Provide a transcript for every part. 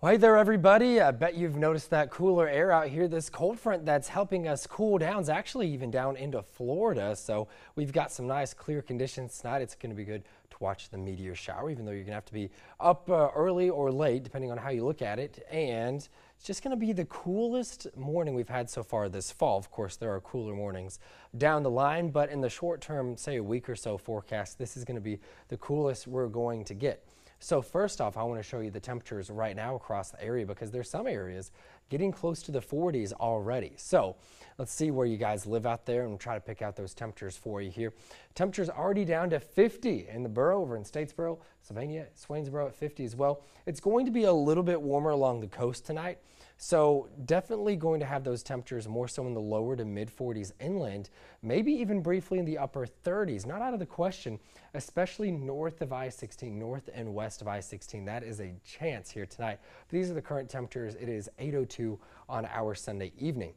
Well, hey there, everybody. I bet you've noticed that cooler air out here. This cold front that's helping us cool down is actually even down into Florida. So we've got some nice clear conditions tonight. It's going to be good to watch the meteor shower, even though you're going to have to be up early or late, depending on how you look at it. And it's just going to be the coolest morning we've had so far this fall. Of course, there are cooler mornings down the line, but in the short term, say a week or so forecast, this is going to be the coolest we're going to get. So first off, I want to show you the temperatures right now across the area because there's some areas getting close to the 40s already. So let's see where you guys live out there and try to pick out those temperatures for you here. Temperatures already down to 50 in the borough over in Statesboro, Sylvania, Swainsboro at 50 as well. It's going to be a little bit warmer along the coast tonight. So definitely going to have those temperatures more so in the lower to mid 40s inland, maybe even briefly in the upper 30s. Not out of the question, especially north of I-16, north and west of I-16. That is a chance here tonight. But these are the current temperatures. It is 8:02 on our Sunday evening.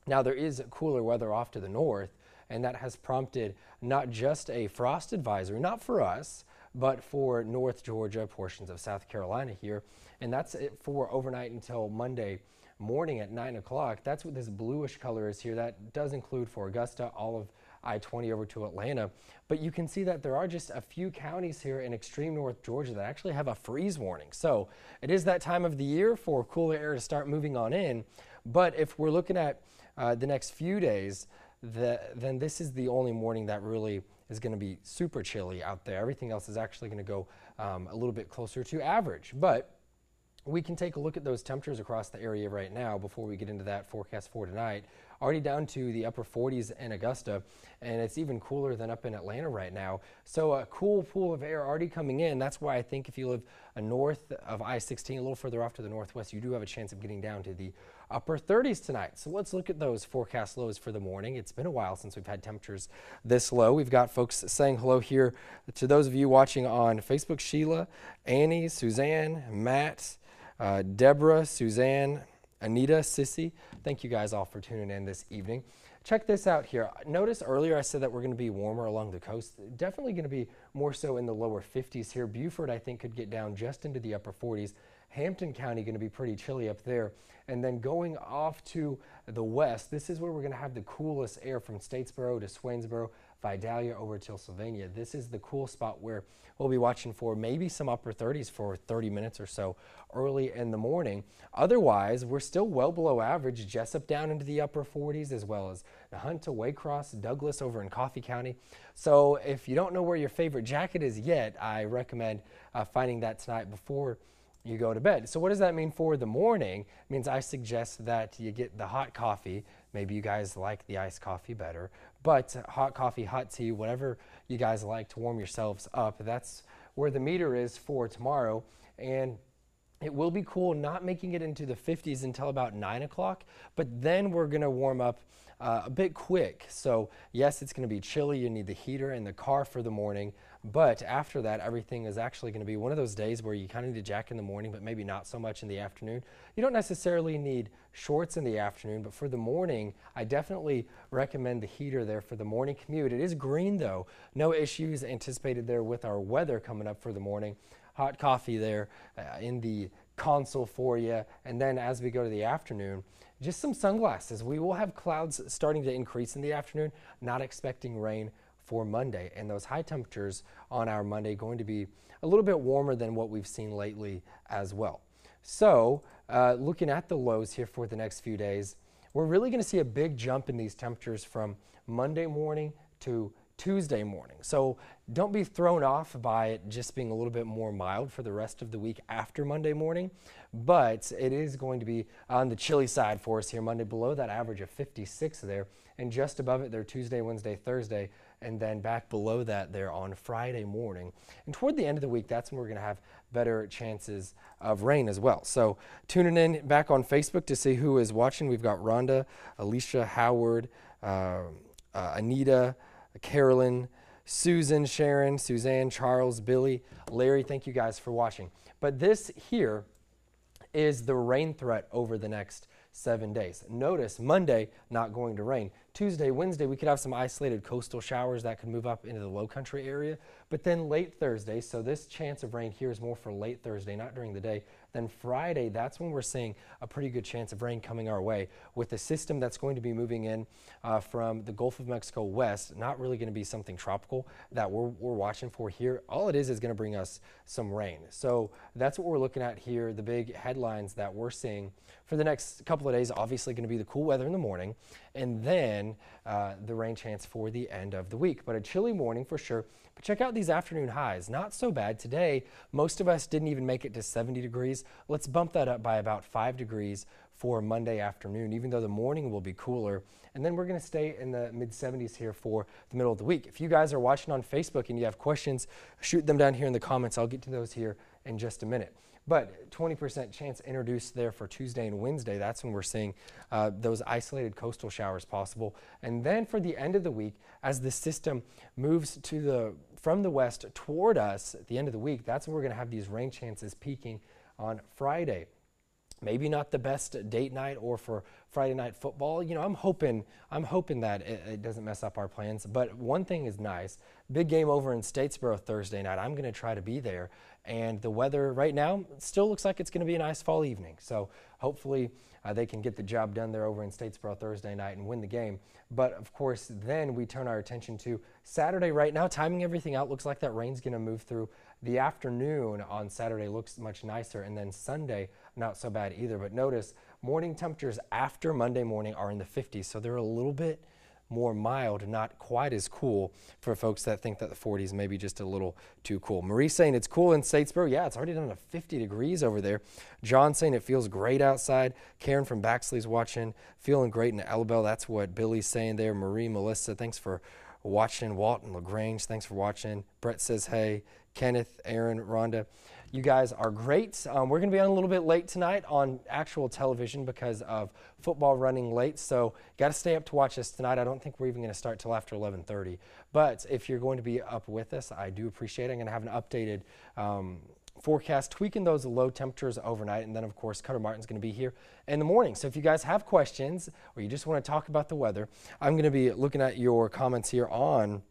Now there is cooler weather off to the north, and that has prompted not just a frost advisory, not for us, but for North Georgia, portions of South Carolina here. And that's it for overnight until Monday morning at 9 o'clock. That's what this bluish color is here. That does include for Augusta, all of I-20 over to Atlanta. But you can see that there are just a few counties here in extreme North Georgia that actually have a freeze warning. So it is that time of the year for cooler air to start moving on in. But if we're looking at the next few days, then this is the only morning that really is going to be super chilly out there. Everything else is actually going to go a little bit closer to average. But we can take a look at those temperatures across the area right now before we get into that forecast for tonight. Already down to the upper 40s in Augusta, and it's even cooler than up in Atlanta right now. So a cool pool of air already coming in. That's why I think if you live north of I-16, a little further off to the northwest, you do have a chance of getting down to the upper 30s tonight. So let's look at those forecast lows for the morning. It's been a while since we've had temperatures this low. We've got folks saying hello here to those of you watching on Facebook: Sheila, Annie, Suzanne, Matt, Deborah, Suzanne, Anita, Sissy. Thank you guys all for tuning in this evening. Check this out here. Notice earlier I said that we're going to be warmer along the coast. Definitely going to be more so in the lower 50s here. Beaufort, I think, could get down just into the upper 40s. Hampton County going to be pretty chilly up there. And then going off to the west, this is where we're going to have the coolest air from Statesboro to Swainsboro, Vidalia over till Sylvania. This is the cool spot where we'll be watching for maybe some upper 30s for 30 minutes or so early in the morning. Otherwise, we're still well below average. Jessup down into the upper 40s, as well as Nahunta, Waycross, Douglas over in Coffee County. So if you don't know where your favorite jacket is yet, I recommend finding that tonight before you go to bed. So what does that mean for the morning? It means I suggest that you get the hot coffee. Maybe you guys like the iced coffee better, but hot coffee, hot tea, whatever you guys like to warm yourselves up. That's where the meter is for tomorrow. And it will be cool, not making it into the 50s until about 9 o'clock, but then we're going to warm up a bit quick. So yes, it's going to be chilly. You need the heater in the car for the morning. But after that, everything is actually going to be one of those days where you kind of need a jacket in the morning, but maybe not so much in the afternoon. You don't necessarily need shorts in the afternoon, but for the morning, I definitely recommend the heater there for the morning commute. It is green though. No issues anticipated there with our weather coming up for the morning. Hot coffee there in the console for you. And then as we go to the afternoon, just some sunglasses. We will have clouds starting to increase in the afternoon, not expecting rain for Monday, and those high temperatures on our Monday going to be a little bit warmer than what we've seen lately as well. So looking at the lows here for the next few days, we're really going to see a big jump in these temperatures from Monday morning to Tuesday morning. So don't be thrown off by it just being a little bit more mild for the rest of the week after Monday morning, but it is going to be on the chilly side for us here Monday, below that average of 56 there, and just above it there Tuesday, Wednesday, Thursday, and then back below that there on Friday morning. And toward the end of the week, that's when we're going to have better chances of rain as well. So tuning in back on Facebook to see who is watching. We've got Rhonda, Alicia, Howard, Anita, Carolyn, Susan, Sharon, Suzanne, Charles, Billy, Larry. Thank you guys for watching. But this here is the rain threat over the next 7 days. Notice Monday not going to rain. Tuesday, Wednesday, we could have some isolated coastal showers that could move up into the low country area. But then late Thursday, so this chance of rain here is more for late Thursday, not during the day. Then Friday, that's when we're seeing a pretty good chance of rain coming our way with the system that's going to be moving in from the Gulf of Mexico west. Not really going to be something tropical that we're watching for here. All it is going to bring us some rain. So that's what we're looking at here. The big headlines that we're seeing for the next couple of days, obviously going to be the cool weather in the morning and then the rain chance for the end of the week. But a chilly morning for sure. But check out these afternoon highs. Not so bad. Today, most of us didn't even make it to 70 degrees. Let's bump that up by about 5 degrees for Monday afternoon, even though the morning will be cooler. And then we're going to stay in the mid 70s here for the middle of the week. If you guys are watching on Facebook and you have questions, shoot them down here in the comments. I'll get to those here in just a minute. But 20% chance introduced there for Tuesday and Wednesday. That's when we're seeing those isolated coastal showers possible. And then for the end of the week, as the system moves from the west toward us at the end of the week, that's when we're going to have these rain chances peaking on Friday. Maybe not the best date night or for Friday night football. You know, I'm hoping that it doesn't mess up our plans. But one thing is nice. Big game over in Statesboro Thursday night. I'm going to try to be there. And the weather right now still looks like it's going to be a nice fall evening. So hopefully they can get the job done there over in Statesboro Thursday night and win the game. But of course, then we turn our attention to Saturday. Right now, timing everything out, looks like that rain's going to move through. The afternoon on Saturday looks much nicer, and then Sunday, not so bad either. But notice morning temperatures after Monday morning are in the 50s, so they're a little bit more mild, not quite as cool for folks that think that the 40s may be just a little too cool. Marie saying it's cool in Statesboro. Yeah, it's already down to 50 degrees over there. John saying it feels great outside. Karen from Baxley's watching, feeling great in Elbel. That's what Billy's saying there. Marie, Melissa, thanks for watching. Walton LaGrange, thanks for watching. Brett says hey. Kenneth, Aaron, Rhonda, you guys are great. We're going to be on a little bit late tonight on actual television because of football running late. So got to stay up to watch us tonight. I don't think we're even going to start till after 11:30. But if you're going to be up with us, I do appreciate it. I'm going to have an updated forecast, tweaking those low temperatures overnight. And then, of course, Cutter Martin's going to be here in the morning. So if you guys have questions or you just want to talk about the weather, I'm going to be looking at your comments here on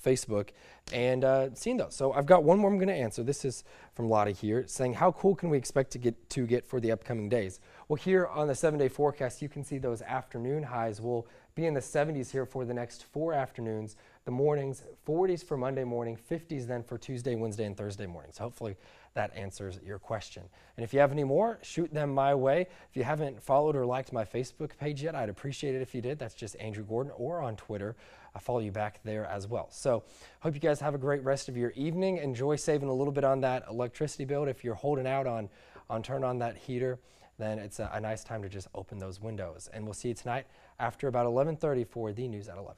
Facebook and seeing those. So I've got one more I'm going to answer. This is from Lottie here saying, how cool can we expect to get for the upcoming days? Well, here on the 7-day forecast, you can see those afternoon highs will be in the 70s here for the next 4 afternoons. The mornings, 40s for Monday morning, 50s then for Tuesday, Wednesday, and Thursday mornings. Hopefully that answers your question. And if you have any more, shoot them my way. If you haven't followed or liked my Facebook page yet, I'd appreciate it if you did. That's just Andrew Gordon, or on Twitter. I follow you back there as well. So hope you guys have a great rest of your evening. Enjoy saving a little bit on that electricity bill. If you're holding out on turn on that heater, then it's a nice time to just open those windows. And we'll see you tonight after about 11:30 for the news at 11.